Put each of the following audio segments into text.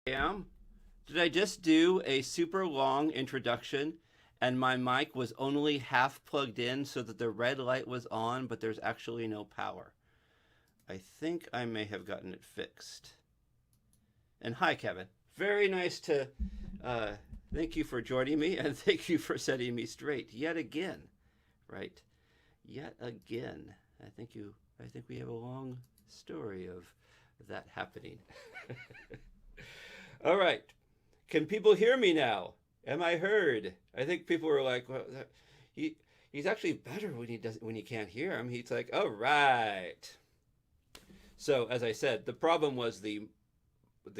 Am. Did I just do a super long introduction and my mic was only half plugged in so that the red light was on, but there's actually no power? I think I may have gotten it fixed. And hi, Kevin. Very nice to uh, thank you for joining me and thank you for setting me straight yet again. Right? Yet again. I think we have a long story of that happening. All right. Can people hear me now? Am I heard? I think people were like, well, he he's actually better when you can't hear him. He's like, all right. So as I said, the problem was the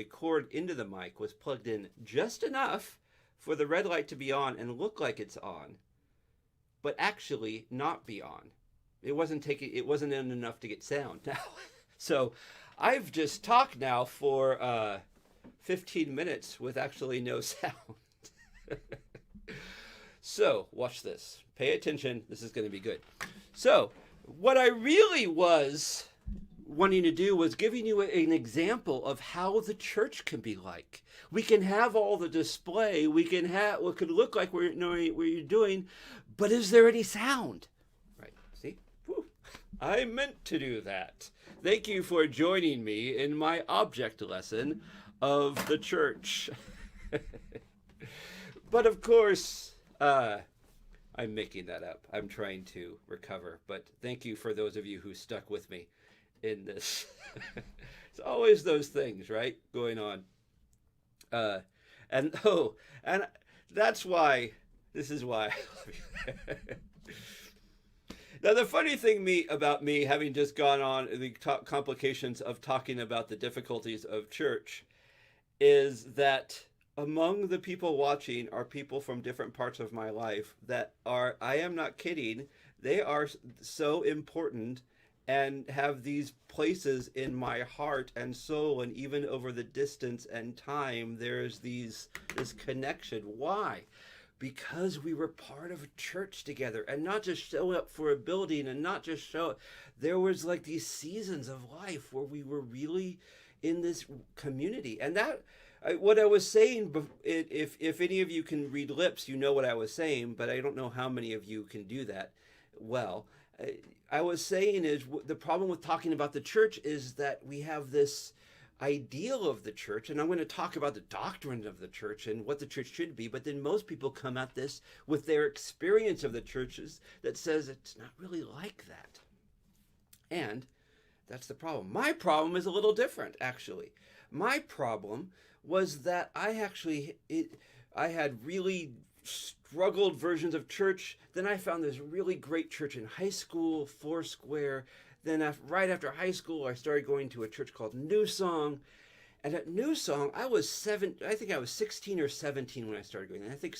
cord into the mic was plugged in just enough for the red light to be on and look like it's on, but actually not be on. It wasn't in enough to get sound now. So I've just talked now for 15 minutes with actually no sound. So, watch this. Pay attention. This is going to be good. So, what I really was wanting to do was giving you an example of how the church can be like. We can have all the display. We can have what could look like we're knowing what you're doing, but is there any sound? Right. See? Whew. I meant to do that. Thank you for joining me in my object lesson of the church. But of course, I'm making that up. I'm trying to recover. But thank you for those of you who stuck with me in this. It's always those things, right, going on. Uh, and that's why. This is why I love you. Now, the funny thing about me having just gone on the complications of talking about the difficulties of church is that among the people watching are people from different parts of my life that are, I am not kidding, they are so important and have these places in my heart and soul, and even over the distance and time, there's this connection. Why? Because we were part of a church together, and not just show up for a building and not just show up. There was like these seasons of life where we were really in this community. And what I was saying, if any of you can read lips, you know what I was saying, but I don't know how many of you can do that well. I was saying is the problem with talking about the church is that we have this ideal of the church, and I'm going to talk about the doctrine of the church and what the church should be, but then most people come at this with their experience of the churches that says it's not really like that. And that's the problem. My problem is a little different, actually. My problem was that I had really struggled versions of church. Then I found this really great church in high school, Foursquare. Then right after high school, I started going to a church called New Song. And at New Song, I think I was 16 or 17 when I started going. I think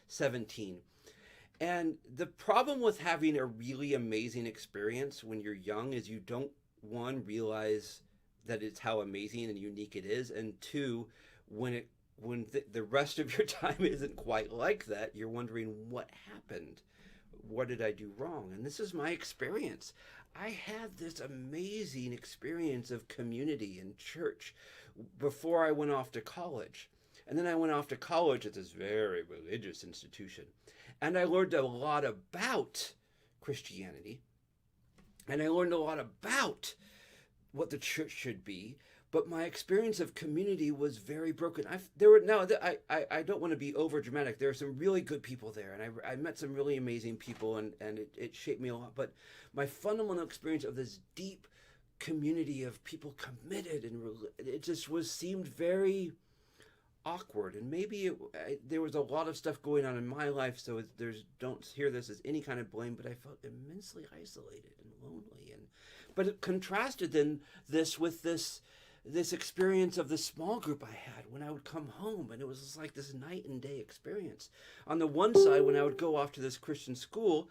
17. And the problem with having a really amazing experience when you're young is you don't, one, realize that it's how amazing and unique it is, and two, when the rest of your time isn't quite like that, you're wondering what happened. What did I do wrong? And this is my experience. I had this amazing experience of community and church before I went off to college. And then I went off to college at this very religious institution. And I learned a lot about Christianity. And I learned a lot about what the church should be. But my experience of community was very broken. I don't want to be over dramatic. There are some really good people there, and I met some really amazing people, and it shaped me a lot. But my fundamental experience of this deep community of people committed, and it just seemed very awkward. And maybe there was a lot of stuff going on in my life, so don't hear this as any kind of blame. But I felt immensely isolated and lonely, but it contrasted then with this experience of the small group I had when I would come home, and it was just like this night and day experience. On the one side, when I would go off to this Christian school,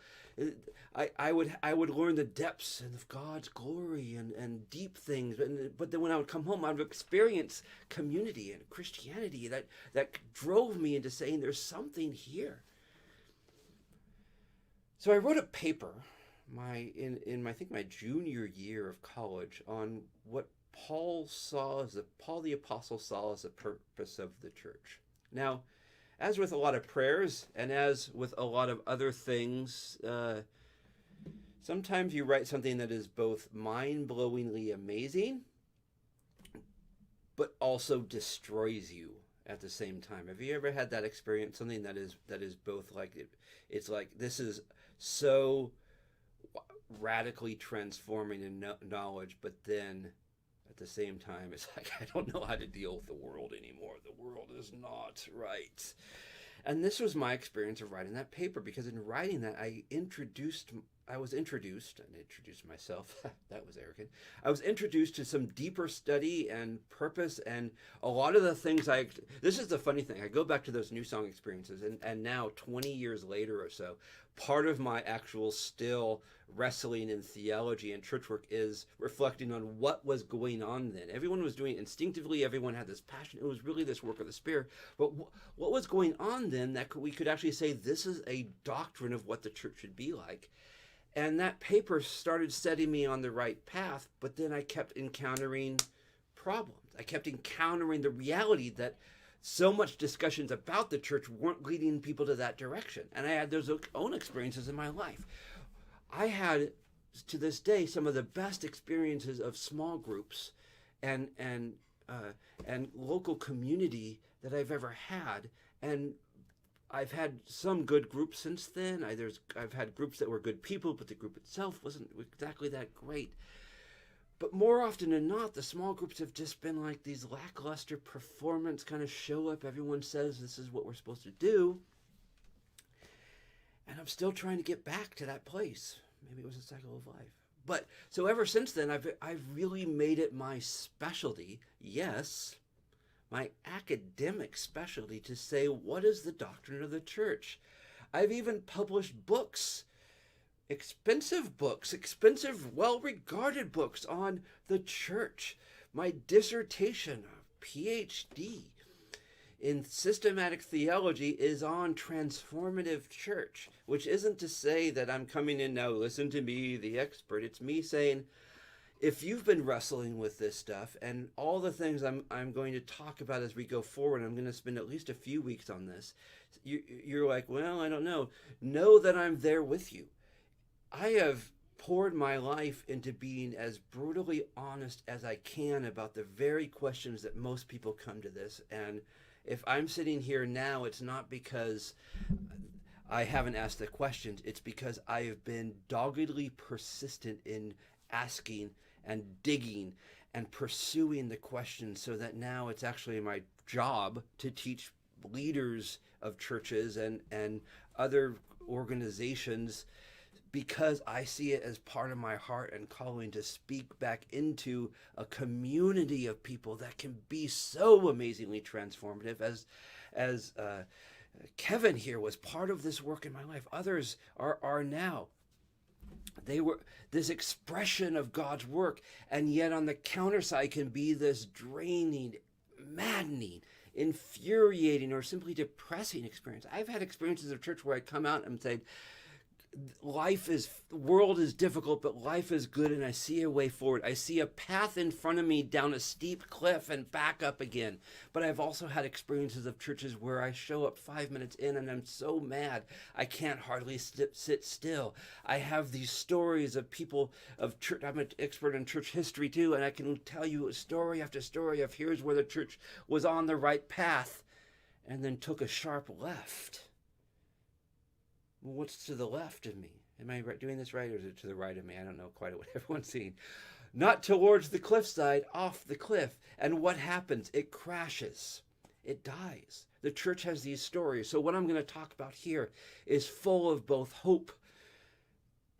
I would learn the depths and of God's glory and deep things. But then when I would come home, I would experience community and Christianity that drove me into saying there's something here. So I wrote a paper in I think my junior year of college on what Paul the Apostle saw as the purpose of the church. Now, as with a lot of prayers and as with a lot of other things, sometimes you write something that is both mind-blowingly amazing, but also destroys you at the same time. Have you ever had that experience? Something that is both like it's like this is so radically transforming in knowledge, but then at the same time it's like I don't know how to deal with the world anymore. The world is not right. And this was my experience of writing that paper, because in writing that I was introduced myself. That was arrogant. I was introduced to some deeper study and purpose, and a lot of the things this is the funny thing. I go back to those New Song experiences, and now 20 years later or so, part of my actual still wrestling in theology and church work is reflecting on what was going on then. Everyone was doing it instinctively. Everyone had this passion. It was really this work of the Spirit. But what was going on then that we could actually say this is a doctrine of what the church should be like? And that paper started setting me on the right path, but then I kept encountering problems. I kept encountering the reality that so much discussions about the church weren't leading people to that direction. And I had those own experiences in my life. I had, to this day, some of the best experiences of small groups and local community that I've ever had. And I've had some good groups since then. I've had groups that were good people, but the group itself wasn't exactly that great. But more often than not, the small groups have just been like these lackluster performance kind of show up. Everyone says this is what we're supposed to do. And I'm still trying to get back to that place. Maybe it was a cycle of life. But so ever since then, I've really made it my specialty, yes, my academic specialty, to say, what is the doctrine of the church? I've even published books, expensive, well-regarded books on the church. My dissertation, PhD in systematic theology, is on transformative church, which isn't to say that I'm coming in now, listen to me, the expert. It's me saying, if you've been wrestling with this stuff and all the things I'm going to talk about as we go forward, I'm going to spend at least a few weeks on this. You're like, well, I don't know. Know that I'm there with you. I have poured my life into being as brutally honest as I can about the very questions that most people come to this. And if I'm sitting here now, it's not because I haven't asked the questions. It's because I have been doggedly persistent in asking and digging and pursuing the questions, so that now it's actually my job to teach leaders of churches and other organizations, because I see it as part of my heart and calling to speak back into a community of people that can be so amazingly transformative. As Kevin here was part of this work in my life. Others are now. They were this expression of God's work, and yet on the counter side can be this draining, maddening, infuriating, or simply depressing experience. I've had experiences of church where I come out and say, the world is difficult, but life is good, and I see a way forward. I see a path in front of me down a steep cliff and back up again. But I've also had experiences of churches where I show up 5 minutes in and I'm so mad I can't hardly sit still. I have these stories of people of church. I'm an expert in church history too, and I can tell you story after story of here's where the church was on the right path and then took a sharp left. Well, what's to the left of me? Am I doing this right, or is it to the right of me? I don't know quite what everyone's seeing. Not towards the cliffside, off the cliff. And what happens? It crashes. It dies. The church has these stories. So what I'm going to talk about here is full of both hope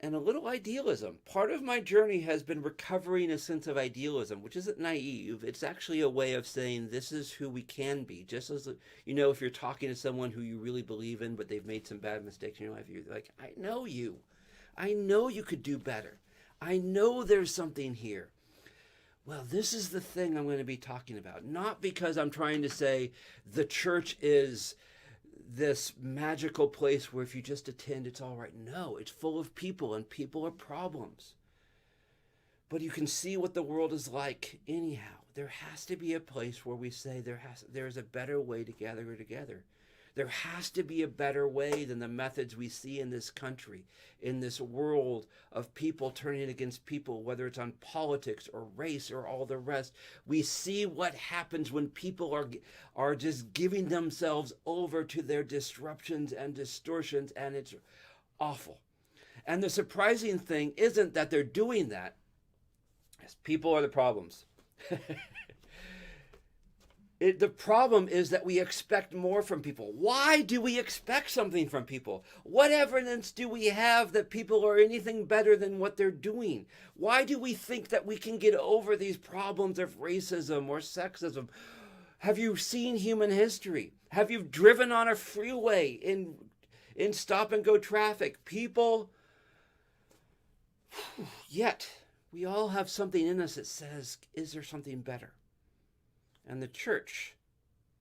and a little idealism. Part of my journey has been recovering a sense of idealism, which isn't naive. It's actually a way of saying this is who we can be. Just as, if you're talking to someone who you really believe in, but they've made some bad mistakes in your life, you're like, I know you. I know you could do better. I know there's something here. Well, this is the thing I'm going to be talking about. Not because I'm trying to say the church is this magical place where if you just attend, it's all right. No, it's full of people, and people are problems. But you can see what the world is like anyhow. There has to be a place where we say there's a better way to gather together. There has to be a better way than the methods we see in this country, in this world of people turning against people, whether it's on politics or race or all the rest. We see what happens when people are just giving themselves over to their disruptions and distortions, and it's awful. And the surprising thing isn't that they're doing that. People are the problems. The problem is that we expect more from people. Why do we expect something from people? What evidence do we have that people are anything better than what they're doing? Why do we think that we can get over these problems of racism or sexism? Have you seen human history? Have you driven on a freeway in stop and go traffic? People, yet we all have something in us that says, is there something better? And the church,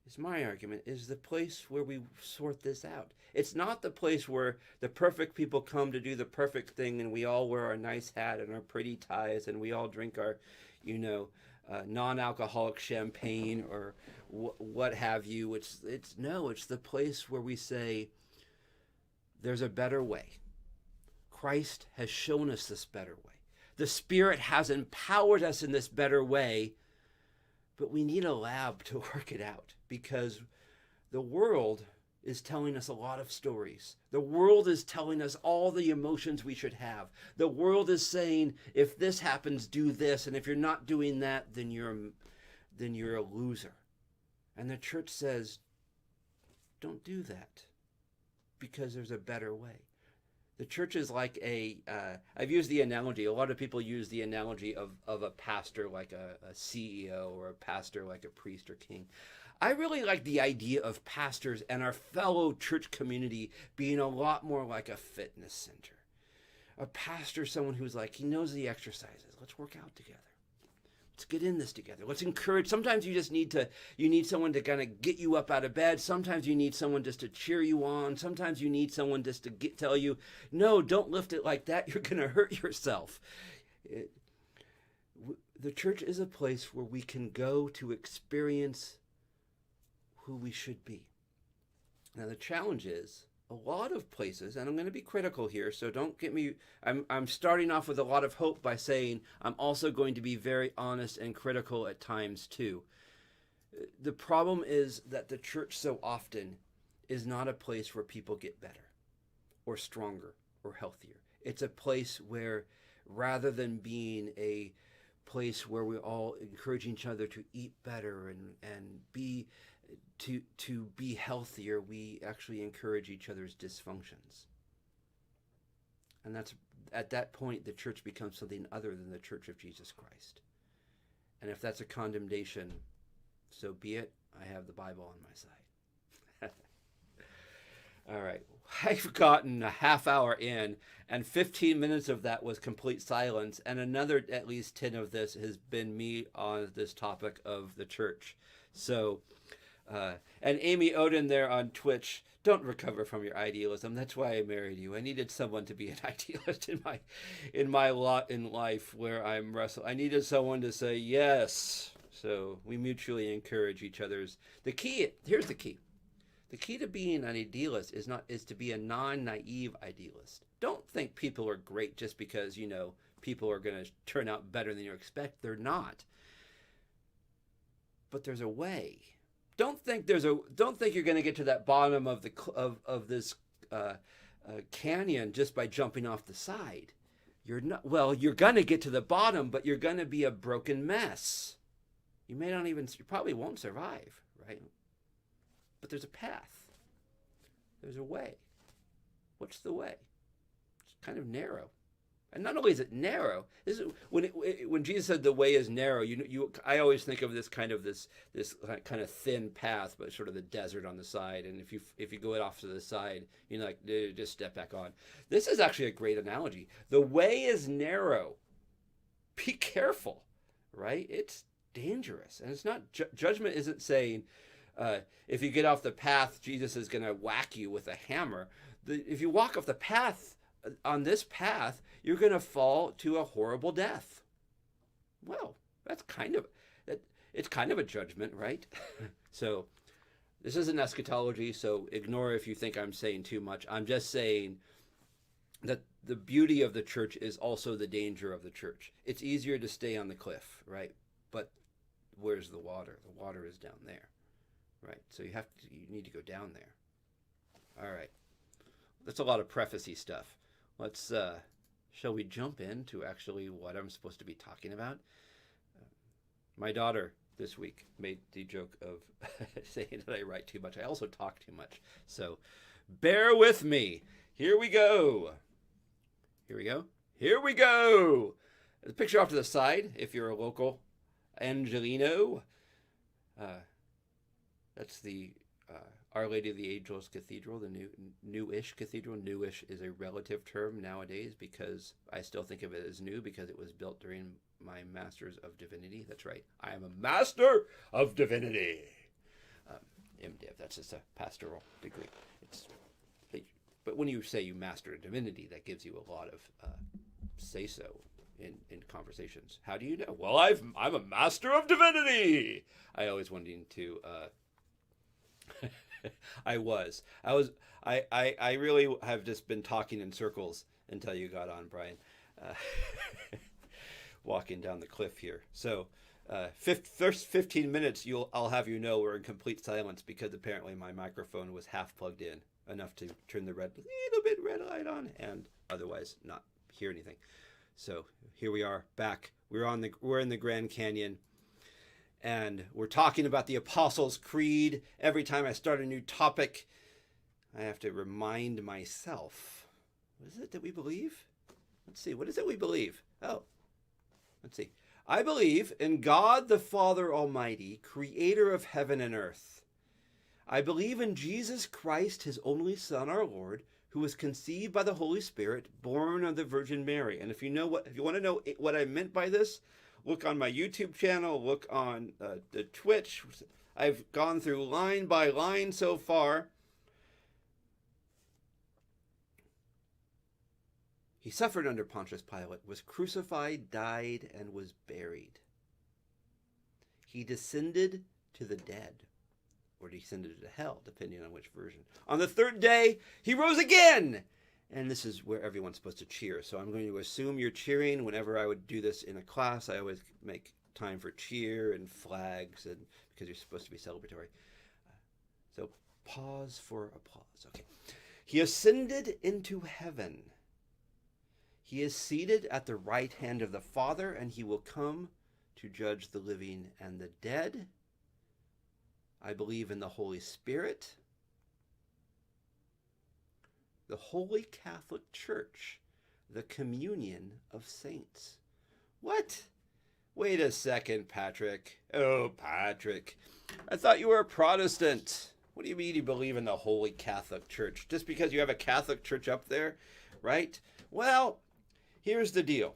is my argument, is the place where we sort this out. It's not the place where the perfect people come to do the perfect thing and we all wear our nice hat and our pretty ties and we all drink our, non-alcoholic champagne or what have you. It's the place where we say there's a better way. Christ has shown us this better way. The Spirit has empowered us in this better way. But we need a lab to work it out because the world is telling us a lot of stories. The world is telling us all the emotions we should have. The world is saying, if this happens, do this. And if you're not doing that, then you're a loser. And the church says, don't do that because there's a better way. The church is like I've used the analogy, a lot of people use the analogy of a pastor like a CEO or a pastor like a priest or king. I really like the idea of pastors and our fellow church community being a lot more like a fitness center. A pastor, someone who's like, he knows the exercises. Let's work out together. Let's get in this together. Let's encourage. Sometimes you just need someone to kind of get you up out of bed. Sometimes you need someone just to cheer you on. Sometimes you need someone just to tell you, no, don't lift it like that. You're going to hurt yourself. The church is a place where we can go to experience who we should be. Now the challenge is, a lot of places, and I'm going to be critical here, so don't get me, I'm starting off with a lot of hope by saying I'm also going to be very honest and critical at times too. The problem is that the church so often is not a place where people get better or stronger or healthier. It's a place where, rather than being a place where we all encourage each other to eat better and be to be healthier, we actually encourage each other's dysfunctions. And that's at that point the church becomes something other than the Church of Jesus Christ. And if that's a condemnation, so be it. I have the Bible on my side. All right. I've gotten a half hour in, and 15 minutes of that was complete silence, and another at least 10 of this has been me on this topic of the church. So, and Amy Oden there on Twitch, don't recover from your idealism. That's why I married you. I needed someone to be an idealist in my lot in life where I'm wrestling. I needed someone to say yes. So we mutually encourage each other's. Here's the key. The key to being an idealist is to be a non-naive idealist. Don't think people are great just because, people are going to turn out better than you expect. They're not. But there's a way. Don't think you're going to get to that bottom of this canyon just by jumping off the side. You're not. Well, you're going to get to the bottom, but you're going to be a broken mess. You probably won't survive, right? But there's a path. There's a way. What's the way? It's kind of narrow. And not only is it narrow, this is when Jesus said the way is narrow, I always think of this kind of thin path, but sort of the desert on the side. And if you go off to the side, just step back on. This is actually a great analogy. The way is narrow. Be careful, right? It's dangerous, and it's not judgment. Isn't saying if you get off the path, Jesus is going to whack you with a hammer. If you walk off the path, on this path, you're going to fall to a horrible death. Well, that's kind of that. It's kind of a judgment, right? So this isn't eschatology, so ignore if you think I'm saying too much. I'm just saying that the beauty of the church is also the danger of the church. It's easier to stay on the cliff, right? But where's the water? The water is down there, right? So you need to go down there. All right. That's a lot of prefacey stuff. Let's shall we jump into actually what I'm supposed to be talking about? My daughter this week made the joke of saying that I write too much. I also talk too much. So bear with me. Here we go. Here we go. Here we go. The picture off to the side, if you're a local Angelino. That's the Our Lady of the Angels Cathedral, the newish cathedral. Newish is a relative term nowadays because I still think of it as new because it was built during my Master's of Divinity. That's right. I am a Master of Divinity. MDiv, that's just a pastoral degree. But when you say you master divinity, that gives you a lot of say-so in conversations. How do you know? Well, I'm a Master of Divinity. I always wanted to... I really have just been talking in circles until you got on, Brian. Walking down the cliff here. So, first 15 minutes, I'll have you know we're in complete silence because apparently my microphone was half plugged in, enough to turn the little bit red light on, and otherwise not hear anything. So here we are back. We're in the Grand Canyon. And we're talking about the Apostles' Creed. Every time I start a new topic, I have to remind myself. What is it that we believe? Let's see. What is it we believe? Oh, let's see. I believe in God the Father Almighty, creator of heaven and earth. I believe in Jesus Christ, his only Son, our Lord, who was conceived by the Holy Spirit, born of the Virgin Mary. And if you want to know what I meant by this, look on my YouTube channel, look on the Twitch. I've gone through line by line so far. He suffered under Pontius Pilate, was crucified, died, and was buried. He descended to the dead, or descended to hell, depending on which version. On the third day, he rose again. And this is where everyone's supposed to cheer. So I'm going to assume you're cheering. Whenever I would do this in a class, I always make time for cheer and flags, and because you're supposed to be celebratory. So pause for applause. Okay. He ascended into heaven. He is seated at the right hand of the Father, and he will come to judge the living and the dead. I believe in the Holy Spirit, the Holy Catholic Church, the communion of saints. What? Wait a second, Patrick. Oh, Patrick. I thought you were a Protestant. What do you mean you believe in the Holy Catholic Church? Just because you have a Catholic Church up there, right? Well, here's the deal.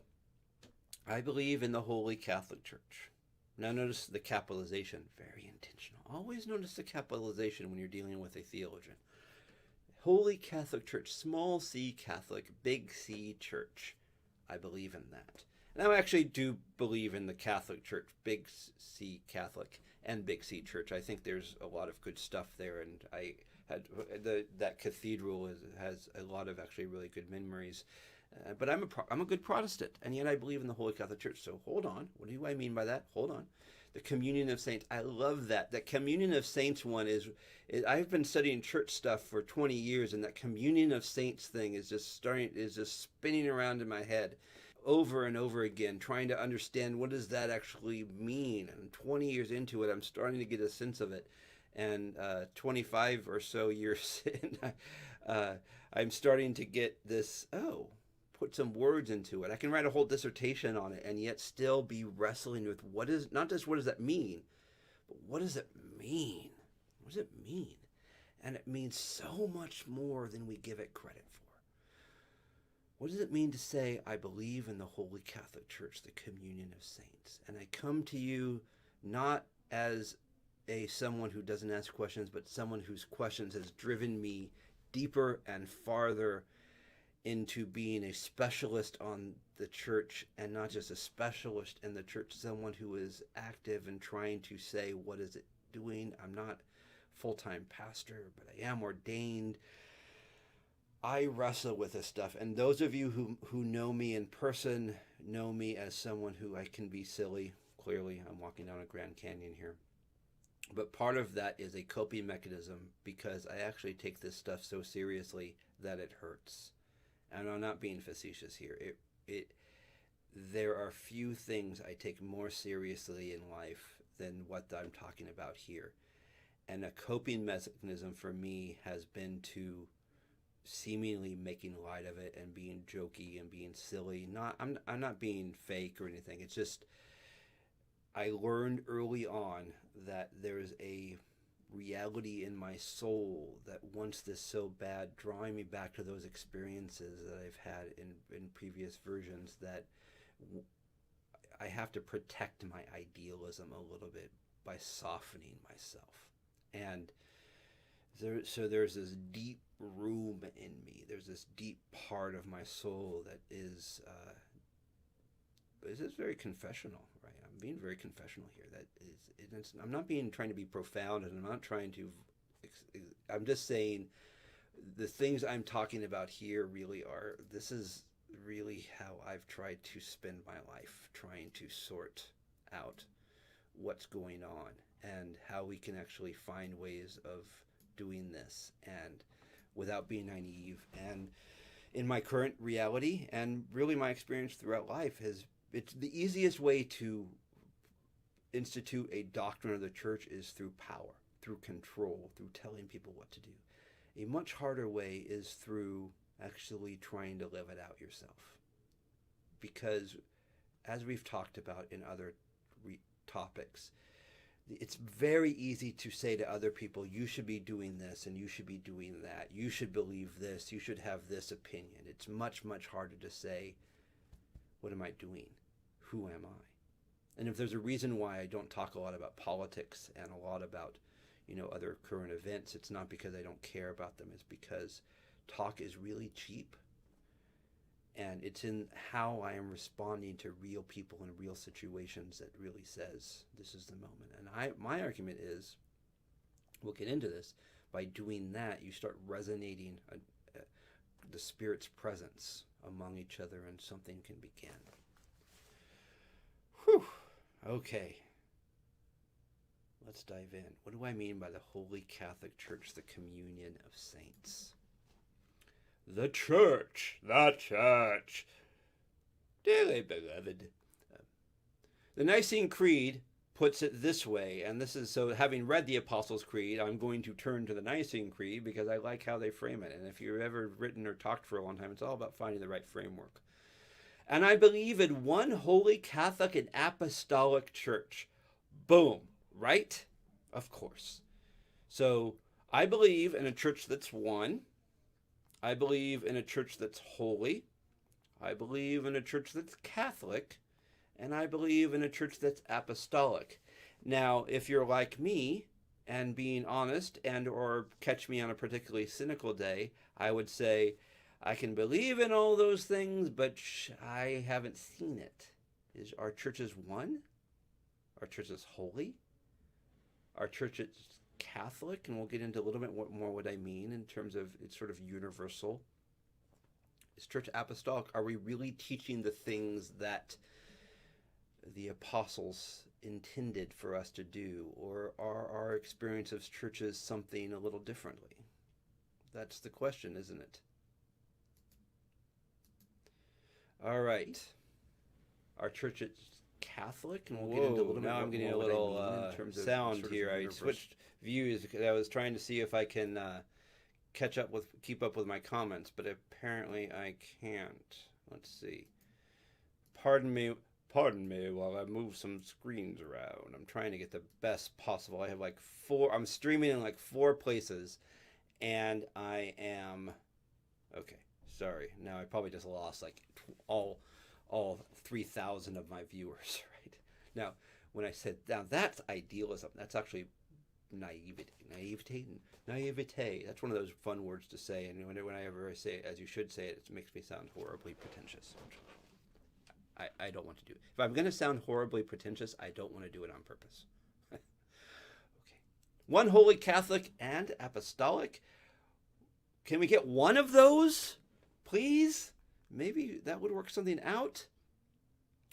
I believe in the Holy Catholic Church. Now notice the capitalization. Very intentional. Always notice the capitalization when you're dealing with a theologian. Holy Catholic Church, small c Catholic, big C Church. I believe in that. And I actually do believe in the Catholic Church, big C Catholic and big C Church. I think there's a lot of good stuff there, and I had that cathedral has a lot of actually really good memories. But I'm a good Protestant, and yet I believe in the Holy Catholic Church. So hold on. What do I mean by that? Hold on. The communion of saints. I love that. That communion of saints one is I've been studying church stuff for 20 years, and that communion of saints thing is just spinning around in my head over and over again, trying to understand what does that actually mean. And 20 years into it, I'm starting to get a sense of it. And 25 or so years in, I'm starting to get this, put some words into it. I can write a whole dissertation on it and yet still be wrestling with not just what does that mean, but what does it mean? What does it mean? And it means so much more than we give it credit for. What does it mean to say, I believe in the Holy Catholic Church, the communion of saints? And I come to you not as someone who doesn't ask questions, but someone whose questions has driven me deeper and farther into being a specialist on the church, and not just a specialist in the church, someone who is active and trying to say, what is it doing? I'm not full-time pastor, but I am ordained. I wrestle with this stuff, and those of you who know me in person know me as someone who I can be silly. Clearly, I'm walking down a Grand Canyon here. But part of that is a coping mechanism, because I actually take this stuff so seriously that it hurts. And I'm not being facetious here. There are few things I take more seriously in life than what I'm talking about here. And a coping mechanism for me has been to seemingly making light of it and being jokey and being silly. I'm not being fake or anything. It's just I learned early on that there's a reality in my soul that wants this so bad, drawing me back to those experiences that I've had in previous versions, that I have to protect my idealism a little bit by softening myself. And so there's this deep room in me. There's this deep part of my soul that is very confessional, right? I'm being very confessional here. I'm not trying to be profound, and I'm not trying to. I'm just saying the things I'm talking about here really are. This is really how I've tried to spend my life, trying to sort out what's going on and how we can actually find ways of doing this, and without being naive. And in my current reality, and really my experience throughout life, it's the easiest way to institute a doctrine of the church is through power, through control, through telling people what to do. A much harder way is through actually trying to live it out yourself. Because as we've talked about in other topics, it's very easy to say to other people, you should be doing this and you should be doing that. You should believe this. You should have this opinion. It's much, much harder to say, what am I doing? Who am I? And if there's a reason why I don't talk a lot about politics and a lot about, other current events, it's not because I don't care about them. It's because talk is really cheap. And it's in how I am responding to real people in real situations that really says this is the moment. And my argument is, we'll get into this, by doing that, you start resonating the Spirit's presence among each other, and something can begin. Whew. Okay. Let's dive in. What do I mean by the Holy Catholic Church, the communion of saints? The church. Dearly beloved. The Nicene Creed puts it this way, and this is, so having read the Apostles' Creed, I'm going to turn to the Nicene Creed because I like how they frame it. And if you've ever written or talked for a long time, it's all about finding the right framework. And I believe in one holy Catholic and apostolic church. Boom. Right? Of course. So I believe in a church that's one. I believe in a church that's holy. I believe in a church that's Catholic. And I believe in a church that's apostolic. Now, if you're like me and being honest, and or catch me on a particularly cynical day, I would say I can believe in all those things, but I haven't seen it. Is our church is one? Our church is holy? Our church is Catholic? And we'll get into a little bit more what I mean in terms of it's sort of universal. Is church apostolic? Are we really teaching the things that the apostles intended for us to do? Or are our experience of churches something a little differently? That's the question, isn't it? All right. Our church is Catholic, and we'll get into a little bit. Now I'm getting a little sound here. I switched views because I was trying to see if I can keep up with my comments, but apparently I can't. Let's see. Pardon me while I move some screens around. I'm trying to get the best possible. I have I'm streaming in 4 places, and I am, okay, sorry. Now I probably just lost all 3,000 of my viewers, right? Now, when I said, now that's idealism, that's actually naivete. That's one of those fun words to say, and whenever I say it as you should say it, it makes me sound horribly pretentious. I don't want to do it. If I'm going to sound horribly pretentious, I don't want to do it on purpose. Okay. One holy, Catholic, and apostolic. Can we get one of those, please? Maybe that would work something out.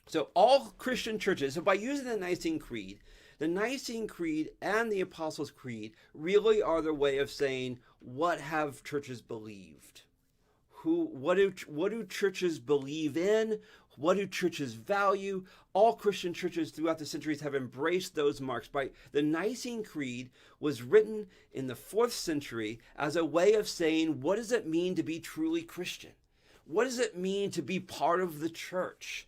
So all Christian churches, so by using the Nicene Creed and the Apostles' Creed really are the way of saying, what have churches believed? What do churches believe in? What do churches value? All Christian churches throughout the centuries have embraced those marks. The Nicene Creed was written in the 4th century as a way of saying, what does it mean to be truly Christian? What does it mean to be part of the church?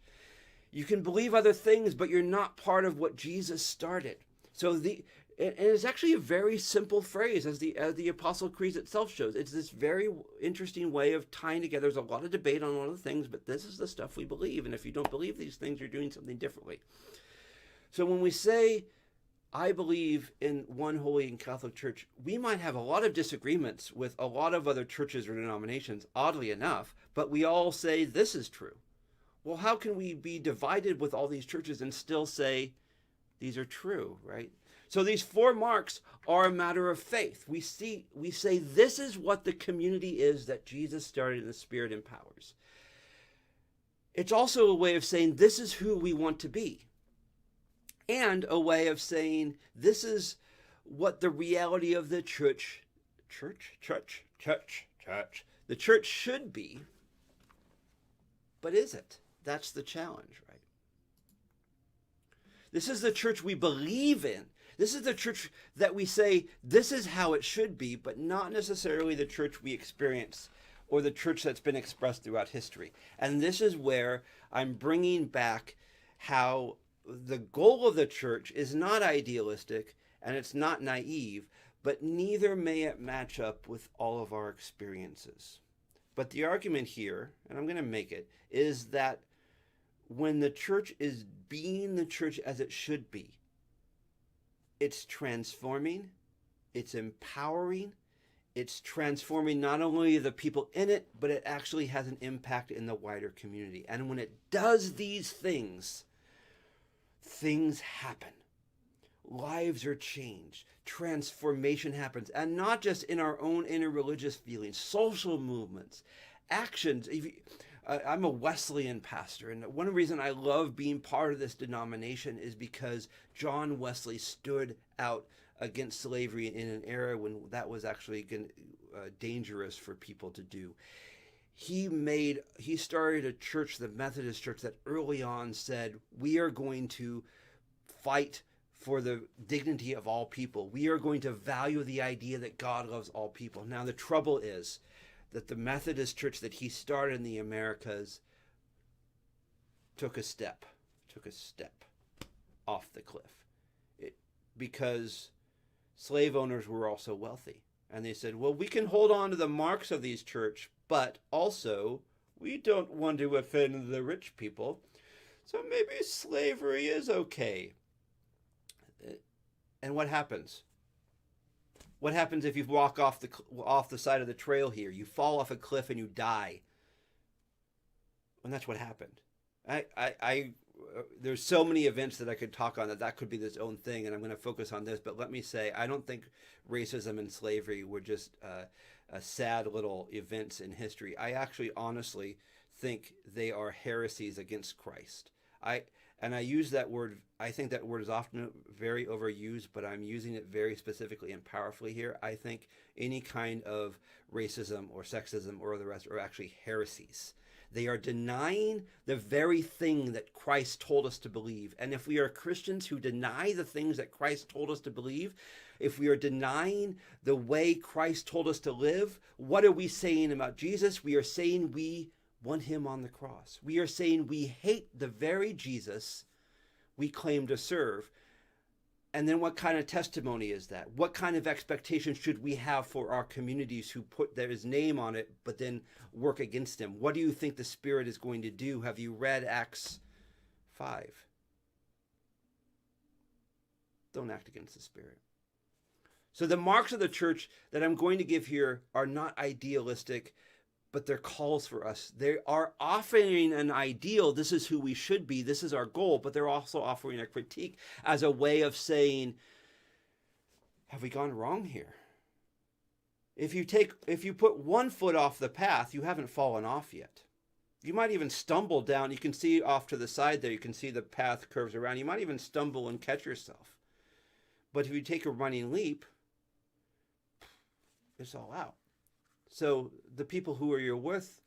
You can believe other things, but you're not part of what Jesus started. So and it's actually a very simple phrase, as the Apostle Creed itself shows. It's this very interesting way of tying together. There's a lot of debate on a lot of things, but this is the stuff we believe. And if you don't believe these things, you're doing something differently. So when we say, I believe in one holy and Catholic church, we might have a lot of disagreements with a lot of other churches or denominations, oddly enough, but we all say this is true. Well, how can we be divided with all these churches and still say these are true, right? So these 4 marks are a matter of faith. We say this is what the community is that Jesus started and the Spirit empowers. It's also a way of saying this is who we want to be. And a way of saying this is what the reality of the church should be. But is it? That's the challenge, right? This is the church we believe in. This is the church that we say this is how it should be, but not necessarily the church we experience or the church that's been expressed throughout history. And this is where I'm bringing back how the goal of the church is not idealistic and it's not naive, but neither may it match up with all of our experiences. But the argument here, and I'm going to make it, is that when the church is being the church as it should be, it's transforming, it's empowering, it's transforming not only the people in it, but it actually has an impact in the wider community. And when it does these things, things happen. Lives are changed. Transformation happens. And not just in our own inner religious feelings, social movements, actions. I'm a Wesleyan pastor, and one reason I love being part of this denomination is because John Wesley stood out against slavery in an era when that was actually dangerous for people to do. He started a church, the Methodist Church, that early on said, we are going to fight for the dignity of all people. We are going to value the idea that God loves all people. Now, the trouble is that the Methodist Church that he started in the Americas took a step off the cliff. Because slave owners were also wealthy. And they said, well, we can hold on to the marks of these church, but also we don't want to offend the rich people. So maybe slavery is okay. And what happens? What happens if you walk off the side of the trail here? You fall off a cliff and you die. And that's what happened. There's so many events that I could talk on that could be this own thing, and I'm going to focus on this. But let me say, I don't think racism and slavery were just sad little events in history. I actually honestly think they are heresies against Christ. I use that word, I think that word is often very overused, but I'm using it very specifically and powerfully here. I think any kind of racism or sexism or the rest are actually heresies. They are denying the very thing that Christ told us to believe. And if we are Christians who deny the things that Christ told us to believe, if we are denying the way Christ told us to live, what are we saying about Jesus? We are saying we want him on the cross. We are saying we hate the very Jesus we claim to serve. And then what kind of testimony is that? What kind of expectation should we have for our communities who put his name on it, but then work against him? What do you think the Spirit is going to do? Have you read Acts 5? Don't act against the Spirit. So the marks of the church that I'm going to give here are not idealistic, but they're calls for us. They are offering an ideal. This is who we should be. This is our goal. But they're also offering a critique as a way of saying, have we gone wrong here? If you put one foot off the path, you haven't fallen off yet. You might even stumble down. You can see off to the side there, you can see the path curves around. You might even stumble and catch yourself. But if you take a running leap, it's all out. So the people who are you're with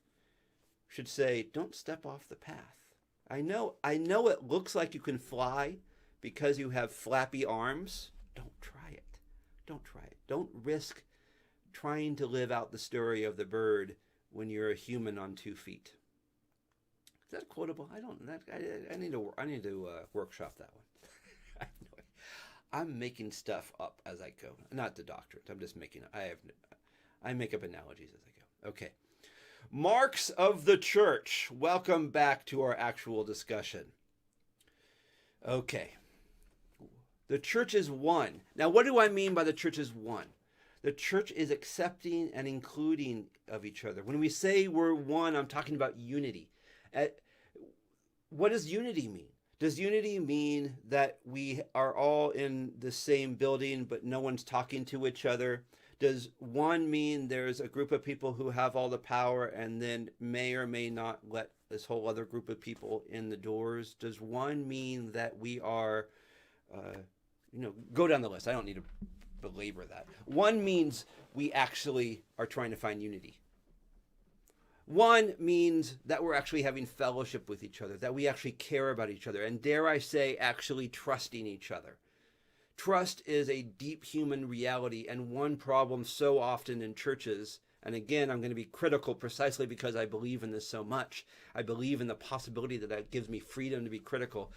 should say, don't step off the path. I know it looks like you can fly because you have flappy arms. Don't try it. Don't try it. Don't risk trying to live out the story of the bird when you're a human on 2 feet. Is that quotable? I don't. I need to workshop that one. I'm making stuff up as I go. Not the doctorate. I'm just making. I make up analogies as I go. Okay. Marks of the church. Welcome back to our actual discussion. Okay. The church is one. Now, what do I mean by the church is one? The church is accepting and including of each other. When we say we're one, I'm talking about unity. What does unity mean? Does unity mean that we are all in the same building, but no one's talking to each other? Does one mean there's a group of people who have all the power and then may or may not let this whole other group of people in the doors? Does one mean that we are, go down the list. I don't need to belabor that. One means we actually are trying to find unity. One means that we're actually having fellowship with each other, that we actually care about each other, and dare I say, actually trusting each other. Trust is a deep human reality, and one problem so often in churches, and again, I'm going to be critical precisely because I believe in this so much. I believe in the possibility that gives me freedom to be critical.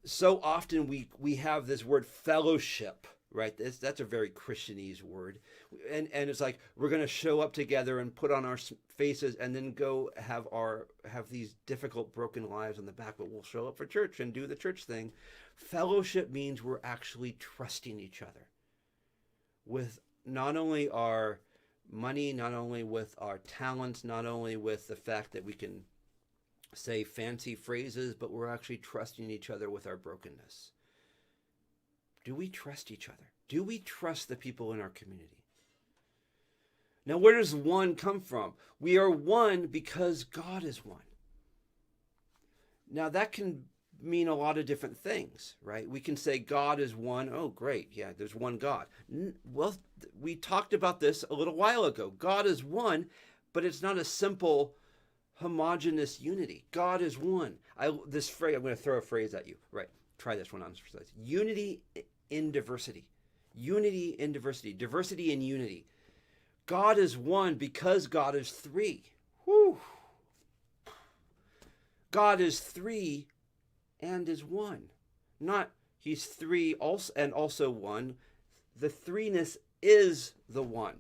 So often we have this word fellowship, right? That's a very Christianese word. And it's like we're going to show up together and put on our faces and then go have these difficult, broken lives on the back, but we'll show up for church and do the church thing. Fellowship means we're actually trusting each other with not only our money, not only with our talents, not only with the fact that we can say fancy phrases, but we're actually trusting each other with our brokenness. Do we trust each other? Do we trust the people in our community? Now, where does one come from? We are one because God is one. Now, that can mean a lot of different things, right? We can say God is one. Oh, great. Yeah, there's one God. Well, we talked about this a little while ago. God is one, but it's not a simple homogeneous unity. God is one. This phrase, I'm going to throw a phrase at you. Right. Try this one on. Unity in diversity. Unity in diversity. Diversity in unity. God is one because God is three. Whew. God is three and is one. Not he's three also and also one. The threeness is the one.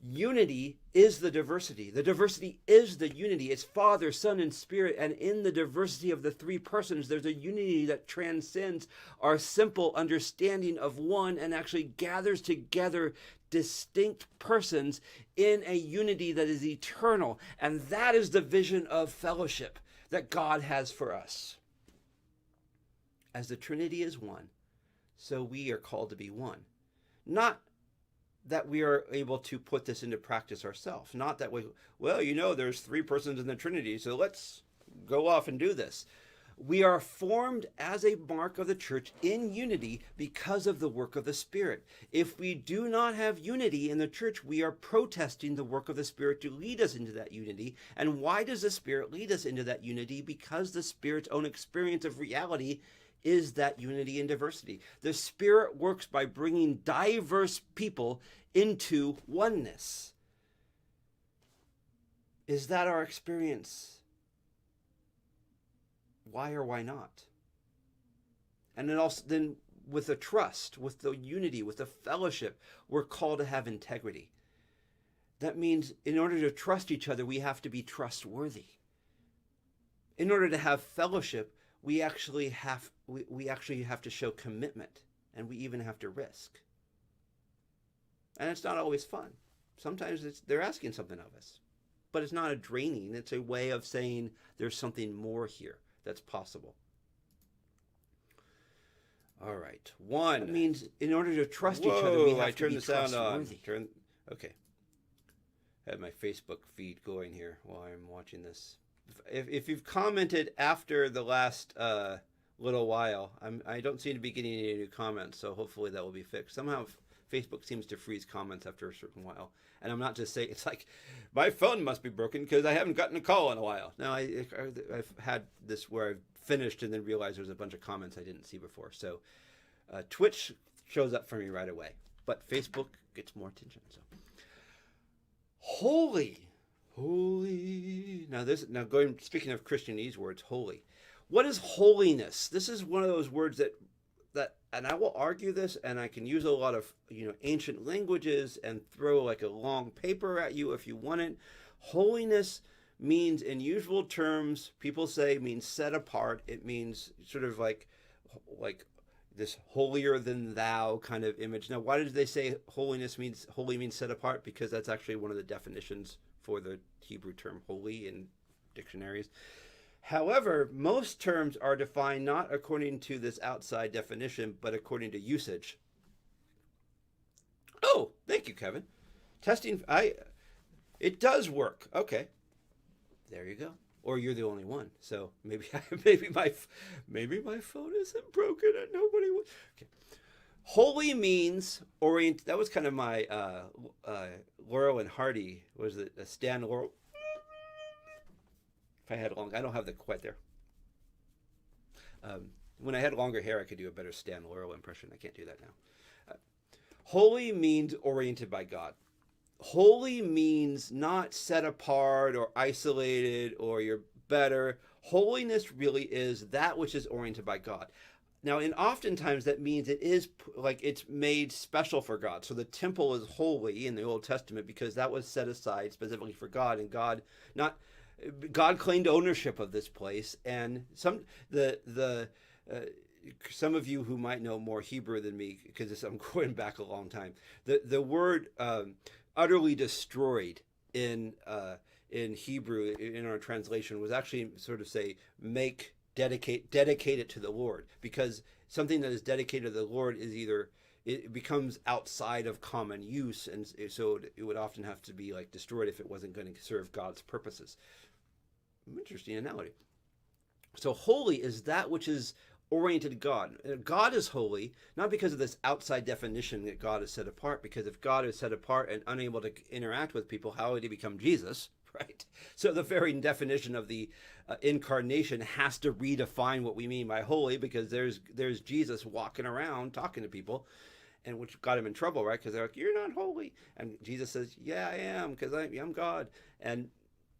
Unity is the diversity. The diversity is the unity. It's Father, Son, and Spirit. And in the diversity of the three persons, there's a unity that transcends our simple understanding of one and actually gathers together distinct persons in a unity that is eternal. And that is the vision of fellowship that God has for us. As the Trinity is one, so we are called to be one. Not that we are able to put this into practice ourselves. Not that there's three persons in the Trinity, so let's go off and do this. We are formed as a mark of the church in unity because of the work of the Spirit. If we do not have unity in the church, we are protesting the work of the Spirit to lead us into that unity. And why does the Spirit lead us into that unity? Because the Spirit's own experience of reality is that unity and diversity. The Spirit works by bringing diverse people into oneness. Is that our experience? Why or why not? And then with the trust, with the unity, with the fellowship, we're called to have integrity. That means in order to trust each other, we have to be trustworthy. In order to have fellowship, we actually have to show commitment, and we even have to risk. And it's not always fun. Sometimes they're asking something of us. But it's not a draining. It's a way of saying there's something more here that's possible. All right. One. That means in order to trust each other, we have to be trustworthy. Okay. I have my Facebook feed going here while I'm watching this. If you've commented after the last little while, I don't seem to be getting any new comments, so hopefully that will be fixed. Somehow Facebook seems to freeze comments after a certain while. And I'm not just saying, it's like, my phone must be broken because I haven't gotten a call in a while. No, I've had this where I've finished and then realized there's a bunch of comments I didn't see before. So Twitch shows up for me right away. But Facebook gets more attention. So holy. Now speaking of Christianese words, holy. What is holiness? This is one of those words that and I will argue this, and I can use a lot of ancient languages and throw like a long paper at you if you want it. Holiness means, in usual terms, people say means set apart. It means sort of like this holier than thou kind of image. Now, why did they say holy means set apart? Because that's actually one of the definitions for the Hebrew term holy in dictionaries. However, most terms are defined not according to this outside definition, but according to usage. Oh, thank you, Kevin. Testing, it does work. Okay, there you go. Or you're the only one. So maybe my phone isn't broken and nobody will. Okay. Holy means orient. That was kind of my Laurel and Hardy. Was it a Stan Laurel? If I had I don't have the quite there. When I had longer hair, I could do a better Stan Laurel impression. I can't do that now. Holy means oriented by God. Holy means not set apart or isolated or you're better. Holiness really is that which is oriented by God. Now, and oftentimes that means it is like it's made special for God. So the temple is holy in the Old Testament because that was set aside specifically for God, and God claimed ownership of this place. And some of you who might know more Hebrew than me, because I'm going back a long time, the word utterly destroyed in Hebrew in our translation was actually sort of say dedicate it to the Lord, because something that is dedicated to the Lord is it becomes outside of common use, and so it would often have to be like destroyed if it wasn't going to serve God's purposes. Interesting analogy. So holy is that which is oriented to God. God is holy, not because of this outside definition that God is set apart, because if God is set apart and unable to interact with people, how would he become Jesus? Right? So the very definition of the incarnation has to redefine what we mean by holy, because there's Jesus walking around talking to people, and which got him in trouble, right? Because they're like, you're not holy. And Jesus says, yeah, I am, because I'm God. And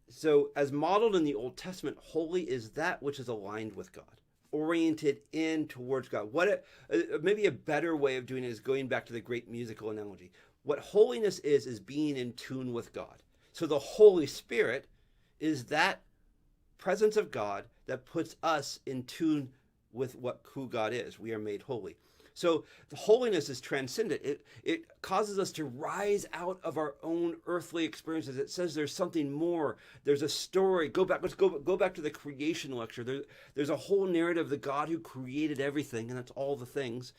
so as modeled in the Old Testament, holy is that which is aligned with God, oriented in towards God. Maybe a better way of doing it is going back to the great musical analogy. What holiness is being in tune with God. So the Holy Spirit is that presence of God that puts us in tune with who God is. We are made holy. So the holiness is transcendent. It causes us to rise out of our own earthly experiences. It says there's something more. There's a story. Let's go back to the creation lecture. There's a whole narrative of the God who created everything, and that's all the things.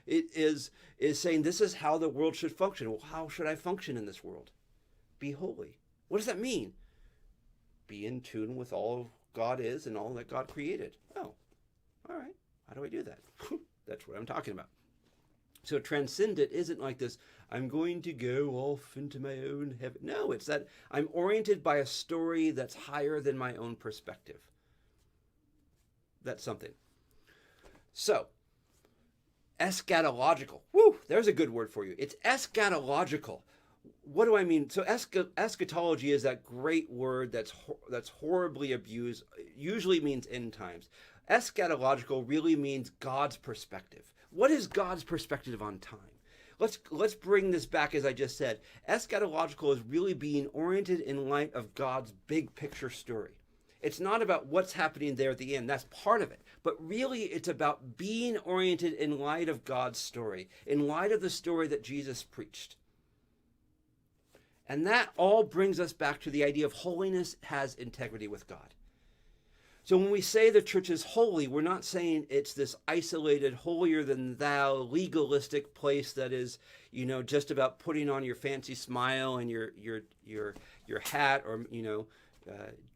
It is saying this is how the world should function. Well, how should I function in this world? Be holy. What does that mean? Be in tune with all God is and all that God created. Oh, all right. How do I do that? That's what I'm talking about. So transcendent isn't like this, I'm going to go off into my own heaven. No, it's that I'm oriented by a story that's higher than my own perspective. That's something. So, eschatological. Woo, there's a good word for you. It's eschatological. What do I mean? So eschatology is that great word that's horribly abused. It usually means end times. Eschatological really means God's perspective. What is God's perspective on time? Let's bring this back, as I just said. Eschatological is really being oriented in light of God's big picture story. It's not about what's happening there at the end. That's part of it. But really, it's about being oriented in light of God's story, in light of the story that Jesus preached. And that all brings us back to the idea of holiness has integrity with God. So when we say the church is holy, we're not saying it's this isolated, holier than thou, legalistic place that is, just about putting on your fancy smile and your hat, or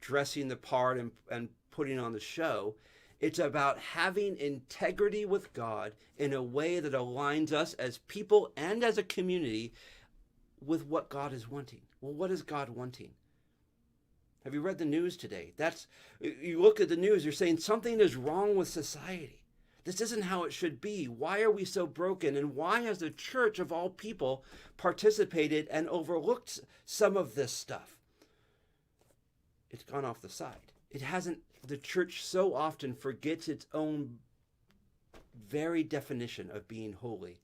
dressing the part and putting on the show. It's about having integrity with God in a way that aligns us as people and as a community with what God is wanting. Well, what is God wanting? Have you read the news today? You look at the news, you're saying something is wrong with society. This isn't how it should be. Why are we so broken? And why has the church of all people participated and overlooked some of this stuff? It's gone off the side. It hasn't. The church so often forgets its own very definition of being holy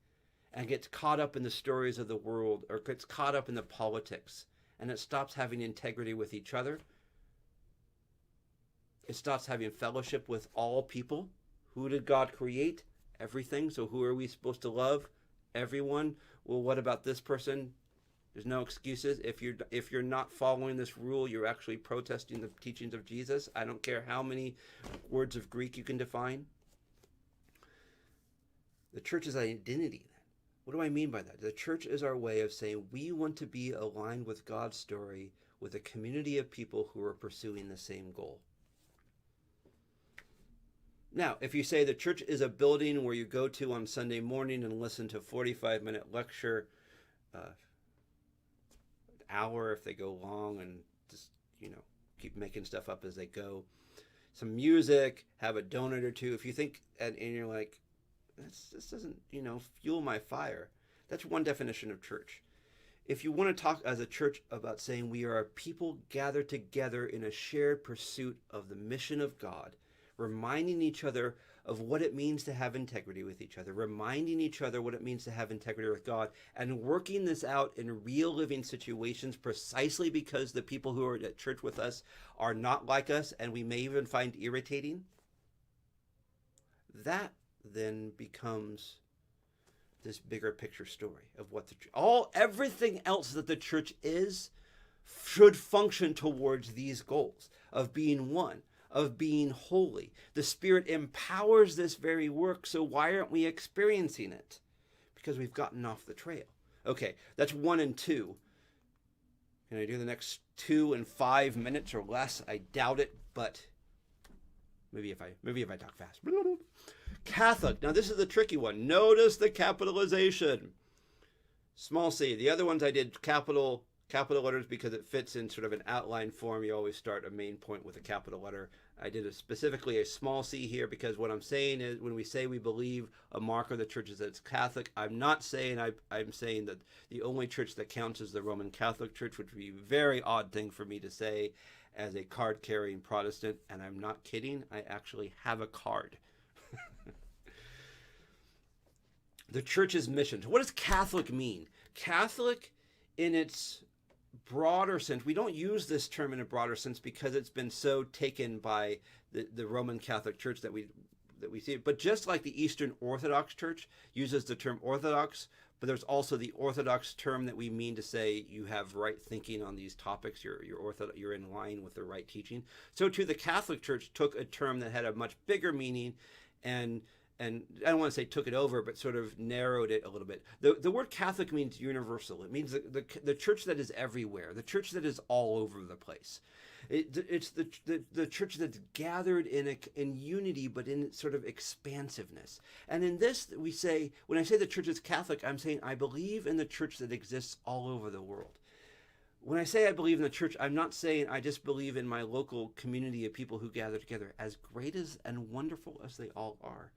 and gets caught up in the stories of the world, or gets caught up in the politics, and it stops having integrity with each other. It stops having fellowship with all people. Who did God create? Everything. So who are we supposed to love? Everyone. Well, what about this person? There's no excuses. If you're not following this rule, you're actually protesting the teachings of Jesus. I don't care how many words of Greek you can define. The church's identity, then. What do I mean by that? The church is our way of saying we want to be aligned with God's story, with a community of people who are pursuing the same goal. Now, if you say the church is a building where you go to on Sunday morning and listen to a 45-minute lecture, hour if they go long, and just keep making stuff up as they go, some music, have a donut or two, if you think and you're like, this doesn't fuel my fire, that's one definition of church. If you want to talk as a church about saying we are a people gathered together in a shared pursuit of the mission of God, reminding each other of what it means to have integrity with each other, reminding each other what it means to have integrity with God, and working this out in real living situations precisely because the people who are at church with us are not like us and we may even find irritating, that then becomes this bigger picture story of what everything else that the church is should function towards these goals of being one, of being holy. The Spirit empowers this very work, so why aren't we experiencing it? Because we've gotten off the trail. Okay, that's 1 and 2. Can I do the next 2 in 5 minutes or less? I doubt it, but maybe if I talk fast. Catholic. Now this is the tricky one. Notice the capitalization. Small c. The other ones I did capital letters because it fits in sort of an outline form. You always start a main point with a capital letter. I did specifically a small c here because what I'm saying is when we say we believe a mark of the church is that it's Catholic, I'm not saying, I'm saying that the only church that counts is the Roman Catholic Church, which would be a very odd thing for me to say as a card-carrying Protestant, and I'm not kidding. I actually have a card. The church's mission. What does Catholic mean? Catholic in its broader sense, we don't use this term in a broader sense because it's been so taken by the Roman Catholic Church that we see it. But just like the Eastern Orthodox Church uses the term Orthodox, but there's also the Orthodox term that we mean to say you have right thinking on these topics, you're in line with the right teaching. So too, the Catholic Church took a term that had a much bigger meaning and I don't want to say took it over, but sort of narrowed it a little bit. The word Catholic means universal. It means the church that is everywhere, the church that is all over the place. It's the church that's gathered in unity, but in sort of expansiveness. And in this, we say, when I say the church is Catholic, I'm saying I believe in the church that exists all over the world. When I say I believe in the church, I'm not saying I just believe in my local community of people who gather together, as great as and wonderful as they all are.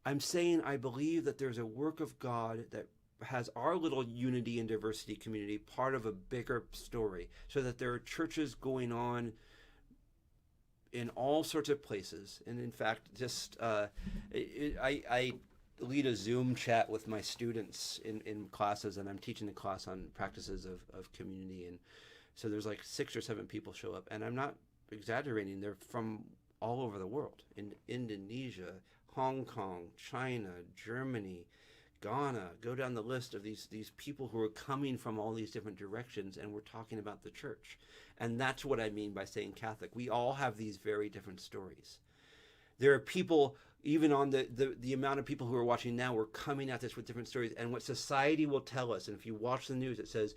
I'm saying I believe that there's a work of God that has our little unity and diversity community part of a bigger story, so that there are churches going on in all sorts of places. And in fact, just I lead a Zoom chat with my students in classes, and I'm teaching the class on practices of community. And so there's like 6 or 7 people show up, and I'm not exaggerating. They're from all over the world, in Indonesia, Hong Kong, China, Germany, Ghana. Go down the list of these people who are coming from all these different directions, and we're talking about the church. And that's what I mean by saying Catholic. We all have these very different stories. There are people, even on the amount of people who are watching now, we're coming at this with different stories. And what society will tell us, and if you watch the news, it says,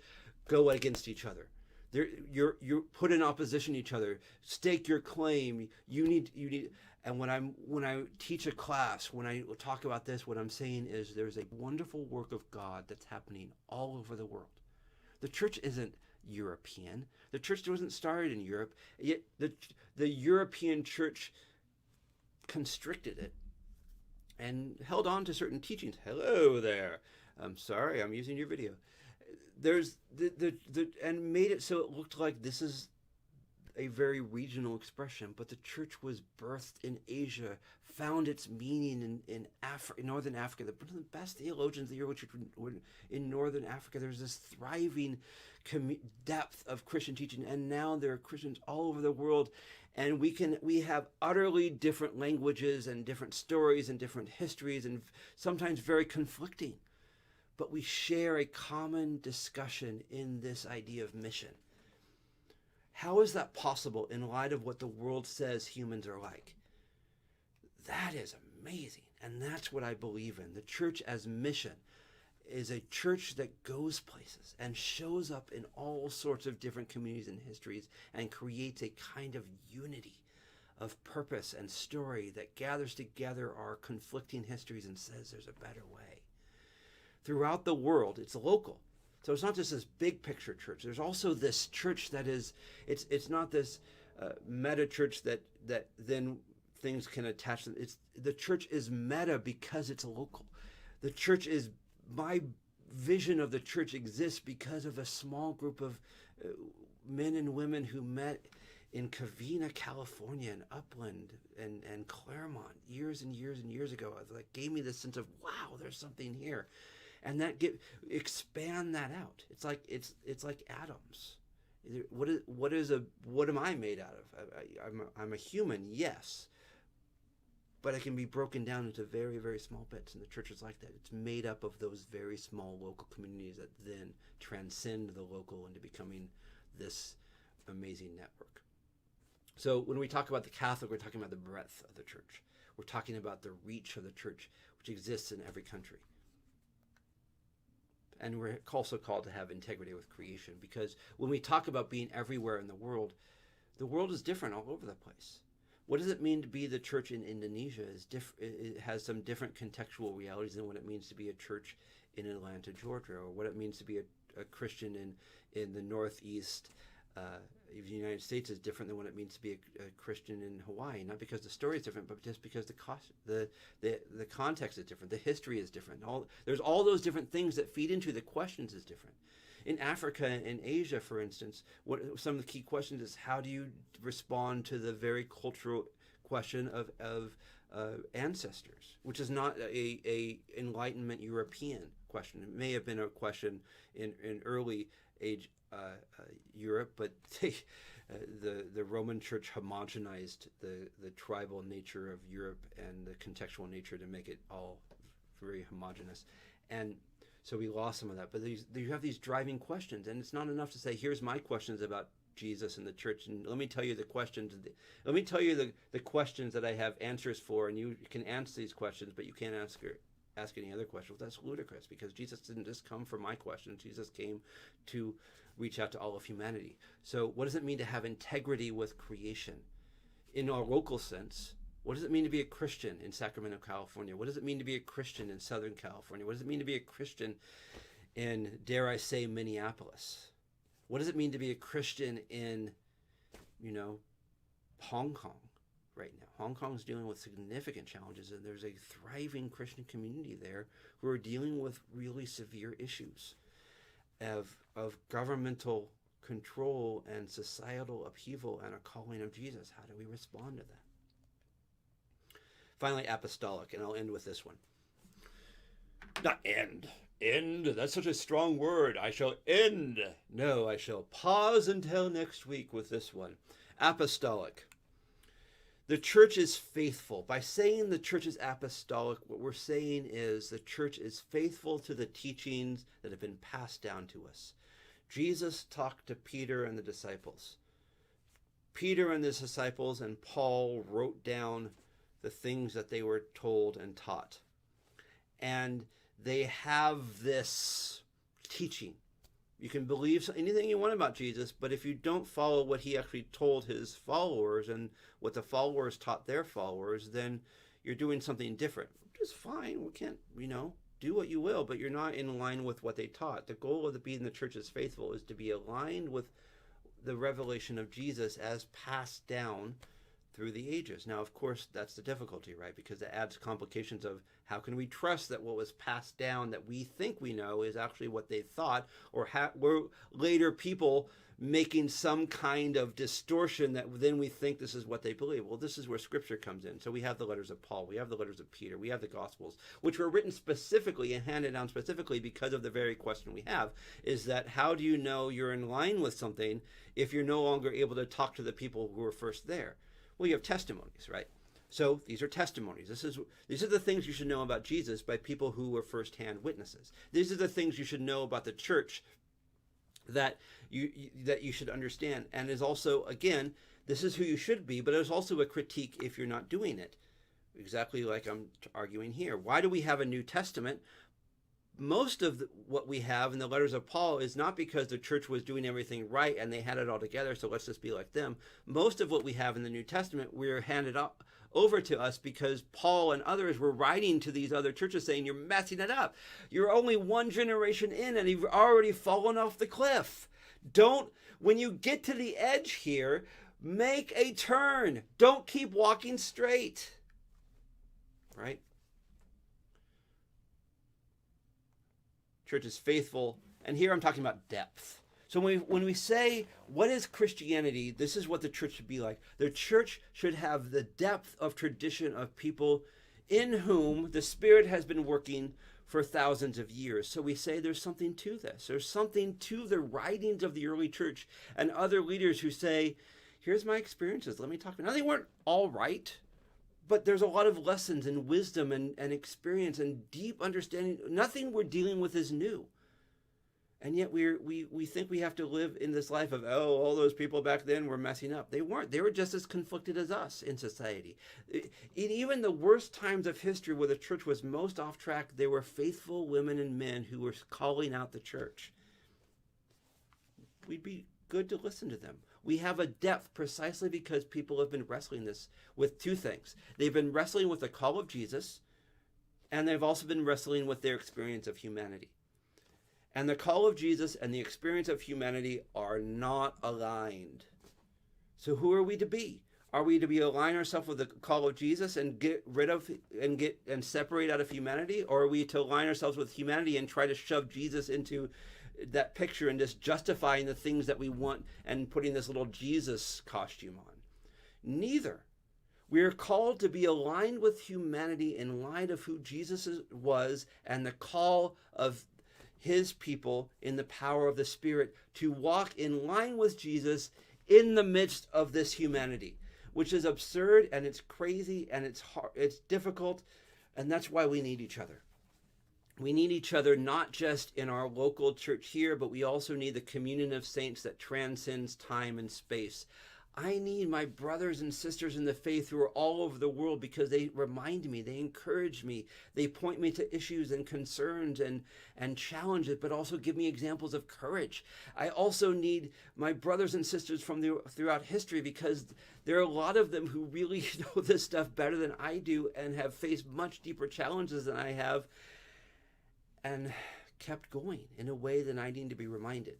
go against each other. You're put in opposition to each other. Stake your claim. You need. And when I teach a class, when I talk about this, what I'm saying is there's a wonderful work of God that's happening all over the world. The church isn't European. The church wasn't started in Europe. Yet the European church constricted it and held on to certain teachings. Hello there. I'm sorry, I'm using your video. There's and made it so it looked like this is a very regional expression, but the church was birthed in Asia, found its meaning in Northern Africa. One of the best theologians of the early church were in Northern Africa. There's this thriving depth of Christian teaching, and now there are Christians all over the world, and we have utterly different languages and different stories and different histories, and sometimes very conflicting. But we share a common discussion in this idea of mission. How is that possible in light of what the world says humans are like? That is amazing. And that's what I believe in. The church as mission is a church that goes places and shows up in all sorts of different communities and histories and creates a kind of unity of purpose and story that gathers together our conflicting histories and says there's a better way. Throughout the world, it's local. So it's not just this big picture church. There's also this church that is, it's not this meta church that then things can attach to. The church is meta because it's local. The church is, my vision of the church exists because of a small group of men and women who met in Covina, California, and Upland and Claremont years and years and years ago. Like gave me this sense of, wow, there's something here. And that expand that out. It's like atoms. What am I made out of? I'm a human, yes, but it can be broken down into very, very small bits. And the church is like that. It's made up of those very small local communities that then transcend the local into becoming this amazing network. So when we talk about the Catholic, we're talking about the breadth of the church. We're talking about the reach of the church, which exists in every country. And we're also called to have integrity with creation, because when we talk about being everywhere in the world is different all over the place. What does it mean to be the church in Indonesia? It has some different contextual realities than what it means to be a church in Atlanta, Georgia, or what it means to be a Christian in the Northeast of the United States is different than what it means to be a Christian in Hawaii. Not because the story is different, but just because the context is different, the history is different. There's all those different things that feed into the questions is different. In Africa and Asia, for instance, what some of the key questions is how do you respond to the very cultural question of ancestors, which is not a Enlightenment European question. It may have been a question in early age Europe, but the Roman Church homogenized the tribal nature of Europe and the contextual nature to make it all very homogenous, and so we lost some of that. But you have these driving questions, and it's not enough to say, here's my questions about Jesus and the church, and let me tell you the questions. Let me tell you the questions that I have answers for, and you can answer these questions, but you can't ask any other questions. That's ludicrous, because Jesus didn't just come for my questions. Jesus came to reach out to all of humanity. So what does it mean to have integrity with creation? In our local sense, what does it mean to be a Christian in Sacramento, California? What does it mean to be a Christian in Southern California? What does it mean to be a Christian in, dare I say, Minneapolis? What does it mean to be a Christian in, Hong Kong right now? Hong Kong is dealing with significant challenges, and there's a thriving Christian community there who are dealing with really severe issues of governmental control and societal upheaval and a calling of Jesus. How do we respond to that? Finally, apostolic, and I'll end with this one. Not end. End, that's such a strong word. I shall end. No, I shall pause until next week with this one. Apostolic. The church is faithful. By saying the church is apostolic, what we're saying is the church is faithful to the teachings that have been passed down to us. Jesus talked to Peter and the disciples. Peter and his disciples and Paul wrote down the things that they were told and taught. And they have this teaching. You can believe anything you want about Jesus, but if you don't follow what he actually told his followers and what the followers taught their followers, then you're doing something different, which is fine. We can't, do what you will, but you're not in line with what they taught. The goal of being the church is faithful is to be aligned with the revelation of Jesus as passed down through the ages. Now, of course, that's the difficulty, right? Because it adds complications of how can we trust that what was passed down that we think we know is actually what they thought, or were later people making some kind of distortion that then we think this is what they believe. Well, this is where Scripture comes in. So we have the letters of Paul, we have the letters of Peter, we have the Gospels, which were written specifically and handed down specifically because of the very question we have, is that how do you know you're in line with something if you're no longer able to talk to the people who were first there? Well, you have testimonies, right? So these are testimonies. These are the things you should know about Jesus by people who were firsthand witnesses. These are the things you should know about the church that you should understand. And is also, again, this is who you should be, but it's also a critique if you're not doing it. Exactly like I'm arguing here. Why do we have a New Testament? Most of what we have in the letters of Paul is not because the church was doing everything right and they had it all together, so let's just be like them. Most of what we have in the New Testament, we're handed up over to us because Paul and others were writing to these other churches saying, you're messing it up. You're only one generation in and you've already fallen off the cliff. When you get to the edge here, make a turn. Don't keep walking straight. Right? Church is faithful, and here I'm talking about depth. So when we say, what is Christianity, this is what the church should be like. The church should have the depth of tradition of people in whom the Spirit has been working for thousands of years. So we say there's something to this. There's something to the writings of the early church and other leaders who say, here's my experiences, let me talk. Now, they weren't all right, but there's a lot of lessons and wisdom and experience and deep understanding. Nothing we're dealing with is new. And yet we think we have to live in this life of, all those people back then were messing up. They weren't. They were just as conflicted as us in society. In even the worst times of history where the church was most off track, there were faithful women and men who were calling out the church. We'd be good to listen to them. We have a depth precisely because people have been wrestling this with two things. They've been wrestling with the call of Jesus, and they've also been wrestling with their experience of humanity. And the call of Jesus and the experience of humanity are not aligned. So who are we to be? Are we to align ourselves with the call of Jesus and get rid of and separate out of humanity? Or are we to align ourselves with humanity and try to shove Jesus into that picture and just justifying the things that we want and putting this little Jesus costume on? Neither. We are called to be aligned with humanity in light of who Jesus was and the call of his people in the power of the Spirit to walk in line with Jesus in the midst of this humanity, which is absurd and it's crazy and it's hard, it's difficult, and that's why we need each other. We need each other not just in our local church here, but we also need the communion of saints that transcends time and space. I need my brothers and sisters in the faith who are all over the world because they remind me, they encourage me, they point me to issues and concerns and challenges, but also give me examples of courage. I also need my brothers and sisters from throughout history because there are a lot of them who really know this stuff better than I do and have faced much deeper challenges than I have and kept going in a way that I need to be reminded.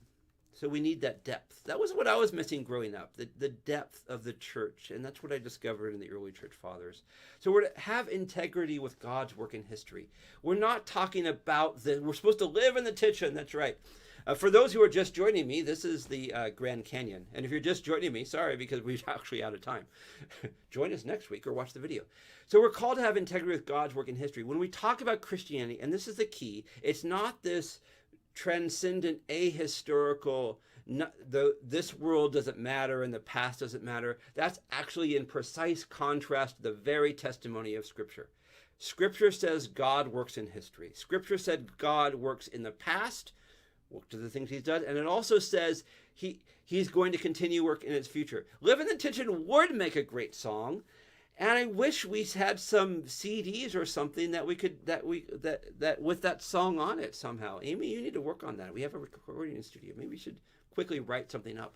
So we need that depth. That was what I was missing growing up, the depth of the church. And that's what I discovered in the early church fathers. So we're to have integrity with God's work in history. We're not talking about we're supposed to live in the kitchen. That's right. For those who are just joining me, this is the Grand Canyon. And if you're just joining me, sorry, because we're actually out of time. Join us next week or watch the video. So we're called to have integrity with God's work in history. When we talk about Christianity, and this is the key, it's not this transcendent, ahistorical, This world doesn't matter and the past doesn't matter. That's actually in precise contrast to the very testimony of Scripture. Scripture says God works in history. Scripture said God works in the past, work to the things he's done, and it also says he's going to continue work in its future. Live in the Tension would make a great song, and I wish we had some CDs or something that we could that with that song on it somehow. Amy, you need to work on that. We have a recording studio. Maybe we should quickly write something up.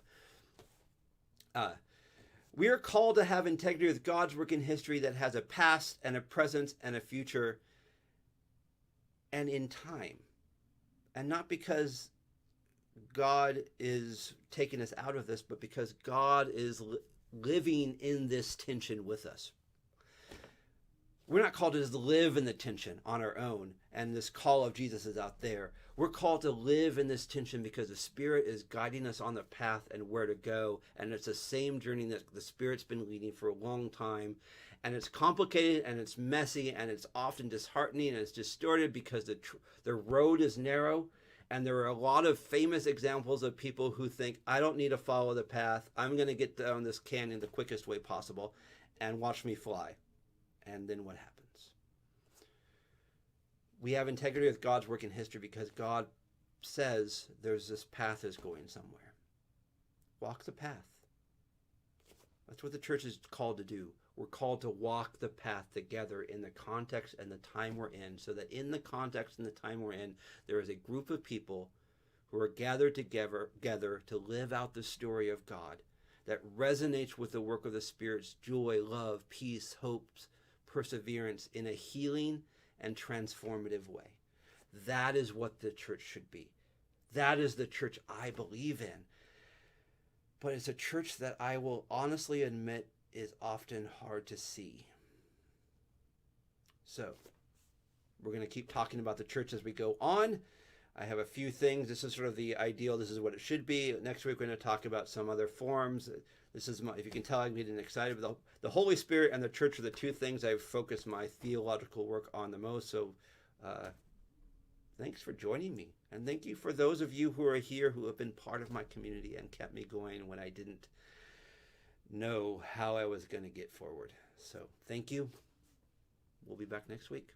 We are called to have integrity with God's work in history that has a past and a present and a future and in time. And not because God is taking us out of this, but because God is living in this tension with us. We're not called to just live in the tension on our own, and this call of Jesus is out there. We're called to live in this tension because the Spirit is guiding us on the path and where to go, and it's the same journey that the Spirit's been leading for a long time, and it's complicated, and it's messy, and it's often disheartening, and it's distorted because the road is narrow, and there are a lot of famous examples of people who think, I don't need to follow the path, I'm going to get down this canyon the quickest way possible, and watch me fly. And then what happens? We have integrity with God's work in history because God says there's this path is going somewhere. Walk the path. That's what the church is called to do. We're called to walk the path together in the context and the time we're in, so that in the context and the time we're in, there is a group of people who are gathered together to live out the story of God that resonates with the work of the Spirit's joy, love, peace, hopes, perseverance in a healing and transformative way. That is what the church should be. That is the church I believe in. But it's a church that I will honestly admit is often hard to see. So, we're going to keep talking about the church as we go on. I have a few things. This is sort of the ideal. This is what it should be. Next week, we're going to talk about some other forms. This is if you can tell, I'm getting excited. But the Holy Spirit and the church are the two things I've focused my theological work on the most. So thanks for joining me. And thank you for those of you who are here who have been part of my community and kept me going when I didn't know how I was going to get forward. So thank you. We'll be back next week.